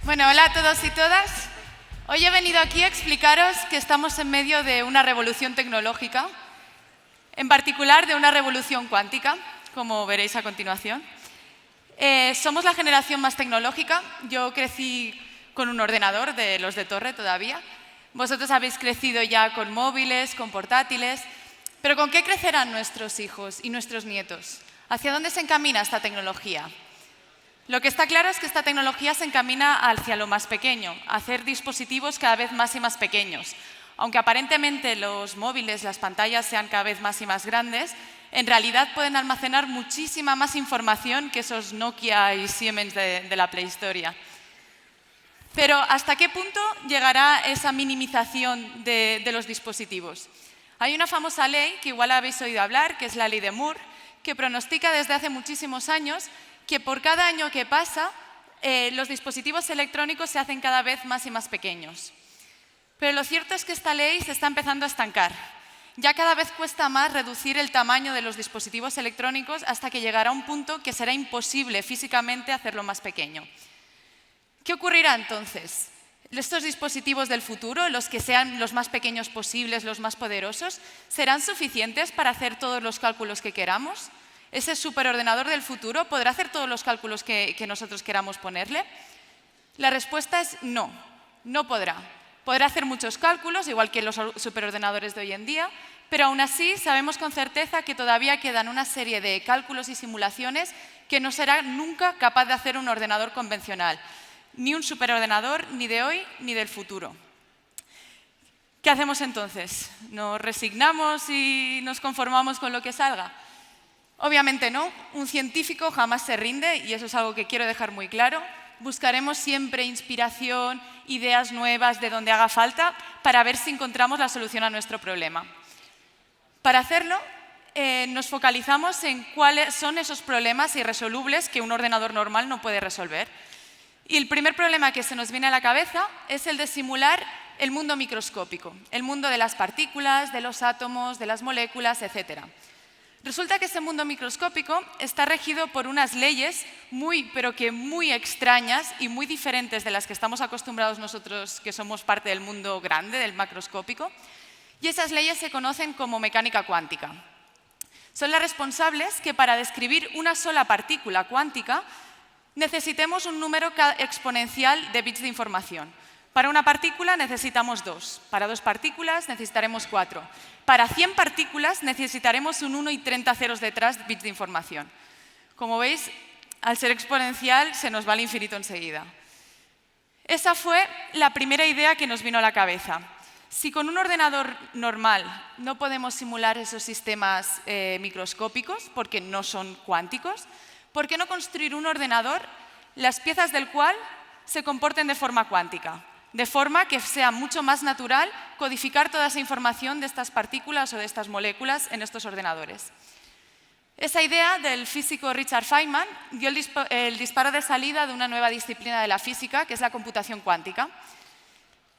Bueno, hola a todos y todas. Hoy he venido aquí a explicaros que estamos en medio de una revolución tecnológica, en particular de una revolución cuántica, como veréis a continuación. Somos la generación más tecnológica. Yo crecí con un ordenador, de los de torre todavía. Vosotros habéis crecido ya con móviles, con portátiles. Pero ¿con qué crecerán nuestros hijos y nuestros nietos? ¿Hacia dónde se encamina esta tecnología? Lo que está claro es que esta tecnología se encamina hacia lo más pequeño, a hacer dispositivos cada vez más y más pequeños. Aunque aparentemente los móviles, las pantallas sean cada vez más y más grandes, en realidad pueden almacenar muchísima más información que esos Nokia y Siemens de la prehistoria. Pero ¿hasta qué punto llegará esa minimización de los dispositivos? Hay una famosa ley que igual habéis oído hablar, que es la ley de Moore, que pronostica desde hace muchísimos años que por cada año que pasa, los dispositivos electrónicos se hacen cada vez más y más pequeños. Pero lo cierto es que esta ley se está empezando a estancar. Ya cada vez cuesta más reducir el tamaño de los dispositivos electrónicos hasta que llegará un punto que será imposible físicamente hacerlo más pequeño. ¿Qué ocurrirá entonces? ¿Estos dispositivos del futuro, los que sean los más pequeños posibles, los más poderosos, serán suficientes para hacer todos los cálculos que queramos? ¿Ese superordenador del futuro podrá hacer todos los cálculos que nosotros queramos ponerle? La respuesta es no, no podrá. Podrá hacer muchos cálculos, igual que los superordenadores de hoy en día, pero aún así sabemos con certeza que todavía quedan una serie de cálculos y simulaciones que no será nunca capaz de hacer un ordenador convencional, ni un superordenador ni de hoy ni del futuro. ¿Qué hacemos entonces? ¿Nos resignamos y nos conformamos con lo que salga? Obviamente no, un científico jamás se rinde y eso es algo que quiero dejar muy claro. Buscaremos siempre inspiración, ideas nuevas de donde haga falta para ver si encontramos la solución a nuestro problema. Para hacerlo, nos focalizamos en cuáles son esos problemas irresolubles que un ordenador normal no puede resolver. Y el primer problema que se nos viene a la cabeza es el de simular el mundo microscópico, el mundo de las partículas, de los átomos, de las moléculas, etc. Resulta que ese mundo microscópico está regido por unas leyes pero que muy extrañas y muy diferentes de las que estamos acostumbrados nosotros, que somos parte del mundo grande, del macroscópico, y esas leyes se conocen como mecánica cuántica. Son las responsables que para describir una sola partícula cuántica necesitemos un número exponencial de bits de información. Para una partícula necesitamos 2, para 2 partículas necesitaremos 4. Para 100 partículas necesitaremos un 1 y 30 ceros detrás bits de información. Como veis, al ser exponencial se nos va al infinito enseguida. Esa fue la primera idea que nos vino a la cabeza. Si con un ordenador normal no podemos simular esos sistemas microscópicos porque no son cuánticos, ¿por qué no construir un ordenador, las piezas del cual se comporten de forma cuántica? De forma que sea mucho más natural codificar toda esa información de estas partículas o de estas moléculas en estos ordenadores. Esa idea del físico Richard Feynman dio el disparo de salida de una nueva disciplina de la física, que es la computación cuántica.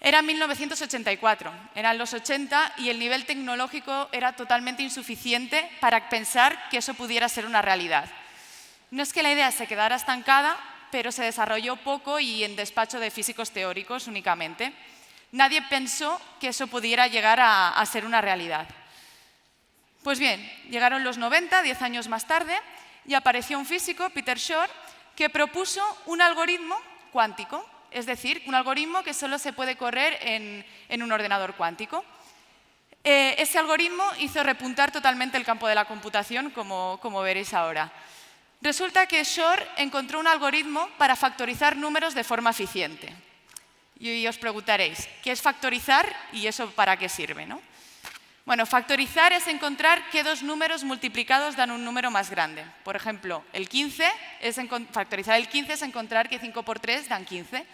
Era 1984, eran los 80 y el nivel tecnológico era totalmente insuficiente para pensar que eso pudiera ser una realidad. No es que la idea se quedara estancada, pero se desarrolló poco y en despacho de físicos teóricos únicamente. Nadie pensó que eso pudiera llegar a ser una realidad. Pues bien, llegaron los 90, 10 años más tarde, y apareció un físico, Peter Shor, que propuso un algoritmo cuántico, es decir, un algoritmo que solo se puede correr en un ordenador cuántico. Ese algoritmo hizo repuntar totalmente el campo de la computación, como veréis ahora. Resulta que Shor encontró un algoritmo para factorizar números de forma eficiente. Y os preguntaréis, ¿qué es factorizar y eso para qué sirve, ¿no? Bueno, factorizar es encontrar qué dos números multiplicados dan un número más grande. Por ejemplo, factorizar el 15 es encontrar que 5 por 3 dan 15.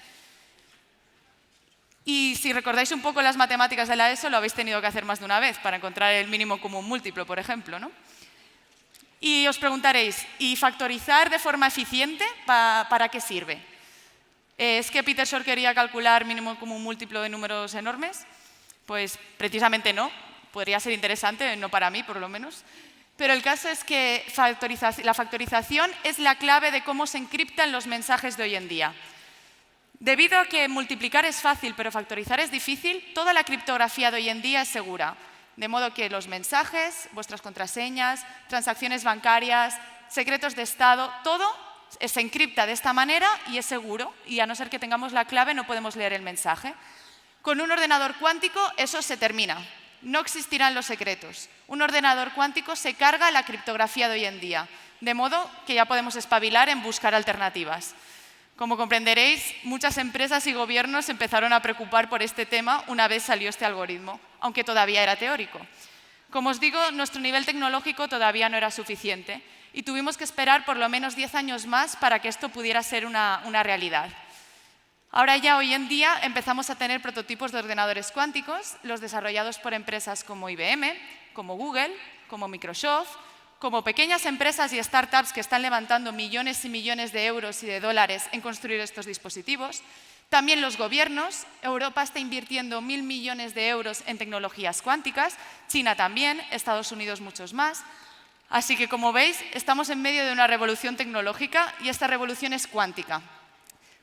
Y si recordáis un poco las matemáticas de la ESO, lo habéis tenido que hacer más de una vez para encontrar el mínimo común múltiplo, por ejemplo, ¿no? Y os preguntaréis, ¿y factorizar de forma eficiente para qué sirve? ¿Es que Peter Shor quería calcular mínimo común múltiplo de números enormes? Pues precisamente no. Podría ser interesante, no para mí por lo menos. Pero el caso es que la factorización es la clave de cómo se encriptan los mensajes de hoy en día. Debido a que multiplicar es fácil, pero factorizar es difícil, toda la criptografía de hoy en día es segura. De modo que los mensajes, vuestras contraseñas, transacciones bancarias, secretos de estado, todo se encripta de esta manera y es seguro. Y a no ser que tengamos la clave, no podemos leer el mensaje. Con un ordenador cuántico eso se termina. No existirán los secretos. Un ordenador cuántico se carga la criptografía de hoy en día. De modo que ya podemos espabilar en buscar alternativas. Como comprenderéis, muchas empresas y gobiernos se empezaron a preocupar por este tema una vez salió este algoritmo, aunque todavía era teórico. Como os digo, nuestro nivel tecnológico todavía no era suficiente y tuvimos que esperar por lo menos 10 años más para que esto pudiera ser una realidad. Ahora ya, hoy en día, empezamos a tener prototipos de ordenadores cuánticos, los desarrollados por empresas como IBM, como Google, como Microsoft, como pequeñas empresas y startups que están levantando millones y millones de euros y de dólares en construir estos dispositivos. También los gobiernos. Europa está invirtiendo 1.000 millones de euros en tecnologías cuánticas, China también, Estados Unidos muchos más. Así que, como veis, estamos en medio de una revolución tecnológica y esta revolución es cuántica.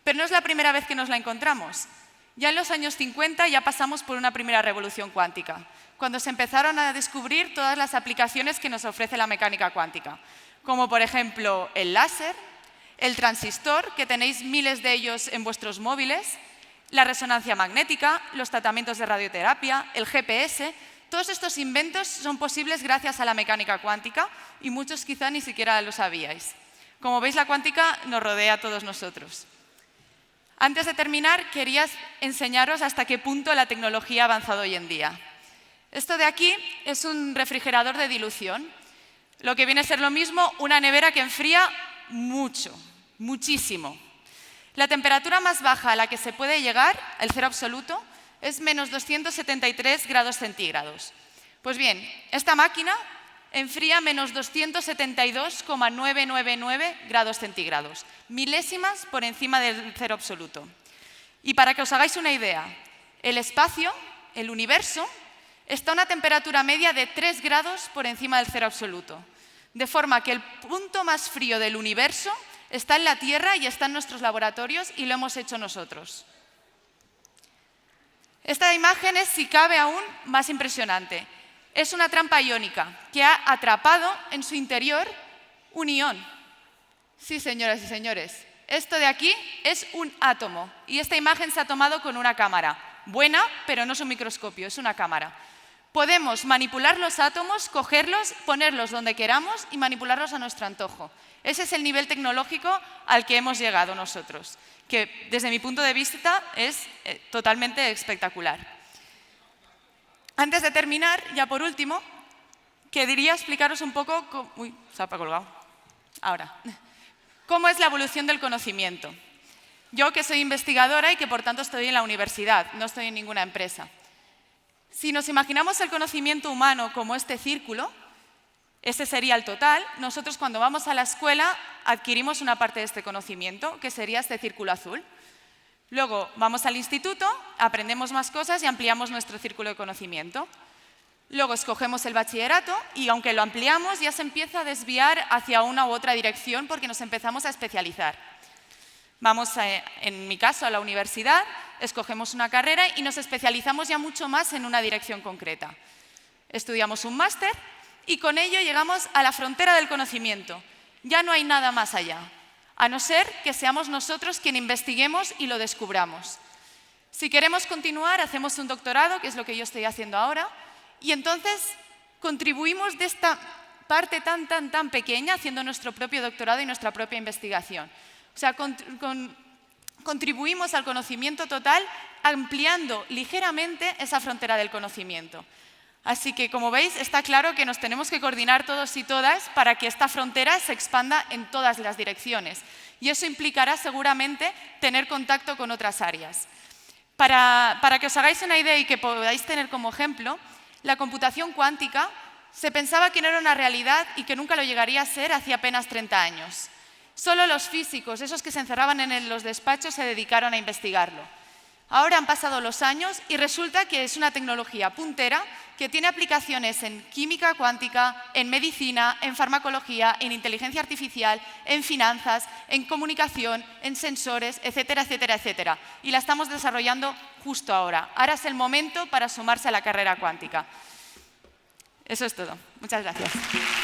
Pero no es la primera vez que nos la encontramos. Ya en los años 50 ya pasamos por una primera revolución cuántica, cuando se empezaron a descubrir todas las aplicaciones que nos ofrece la mecánica cuántica, como por ejemplo el láser, el transistor, que tenéis miles de ellos en vuestros móviles, la resonancia magnética, los tratamientos de radioterapia, el GPS. Todos estos inventos son posibles gracias a la mecánica cuántica y muchos quizá ni siquiera lo sabíais. Como veis, la cuántica nos rodea a todos nosotros. Antes de terminar, quería enseñaros hasta qué punto la tecnología ha avanzado hoy en día. Esto de aquí es un refrigerador de dilución, lo que viene a ser lo mismo una nevera que enfría mucho, muchísimo. La temperatura más baja a la que se puede llegar, el cero absoluto, es menos 273 grados centígrados. Pues bien, esta máquina enfría menos 272,999 grados centígrados, milésimas por encima del cero absoluto. Y para que os hagáis una idea, el espacio, el universo, está a una temperatura media de 3 grados por encima del cero absoluto. De forma que el punto más frío del universo está en la Tierra y está en nuestros laboratorios y lo hemos hecho nosotros. Esta imagen es, si cabe, aún más impresionante. Es una trampa iónica que ha atrapado en su interior un ión. Sí, señoras y señores, esto de aquí es un átomo y esta imagen se ha tomado con una cámara. Buena, pero no es un microscopio, es una cámara. Podemos manipular los átomos, cogerlos, ponerlos donde queramos y manipularlos a nuestro antojo. Ese es el nivel tecnológico al que hemos llegado nosotros, que desde mi punto de vista es totalmente espectacular. Antes de terminar, ya por último, quería explicaros un poco uy, se ha colgado. Ahora, ¿cómo es la evolución del conocimiento? Yo, que soy investigadora y que por tanto estoy en la universidad, no estoy en ninguna empresa. Si nos imaginamos el conocimiento humano como este círculo, ese sería el total. Nosotros, cuando vamos a la escuela, adquirimos una parte de este conocimiento, que sería este círculo azul. Luego vamos al instituto, aprendemos más cosas y ampliamos nuestro círculo de conocimiento. Luego escogemos el bachillerato y, aunque lo ampliamos, ya se empieza a desviar hacia una u otra dirección porque nos empezamos a especializar. Vamos, en mi caso, a la universidad, escogemos una carrera y nos especializamos ya mucho más en una dirección concreta. Estudiamos un máster y con ello llegamos a la frontera del conocimiento. Ya no hay nada más allá, a no ser que seamos nosotros quien investiguemos y lo descubramos. Si queremos continuar, hacemos un doctorado, que es lo que yo estoy haciendo ahora, y entonces contribuimos de esta parte tan pequeña, haciendo nuestro propio doctorado y nuestra propia investigación. O sea, contribuimos al conocimiento total ampliando ligeramente esa frontera del conocimiento. Así que, como veis, está claro que nos tenemos que coordinar todos y todas para que esta frontera se expanda en todas las direcciones. Y eso implicará seguramente tener contacto con otras áreas. Para que os hagáis una idea y que podáis tener como ejemplo, la computación cuántica se pensaba que no era una realidad y que nunca lo llegaría a ser hace apenas 30 años. Solo los físicos, esos que se encerraban en los despachos, se dedicaron a investigarlo. Ahora han pasado los años y resulta que es una tecnología puntera que tiene aplicaciones en química cuántica, en medicina, en farmacología, en inteligencia artificial, en finanzas, en comunicación, en sensores, etcétera, etcétera, etcétera. Y la estamos desarrollando justo ahora. Ahora es el momento para sumarse a la carrera cuántica. Eso es todo. Muchas gracias.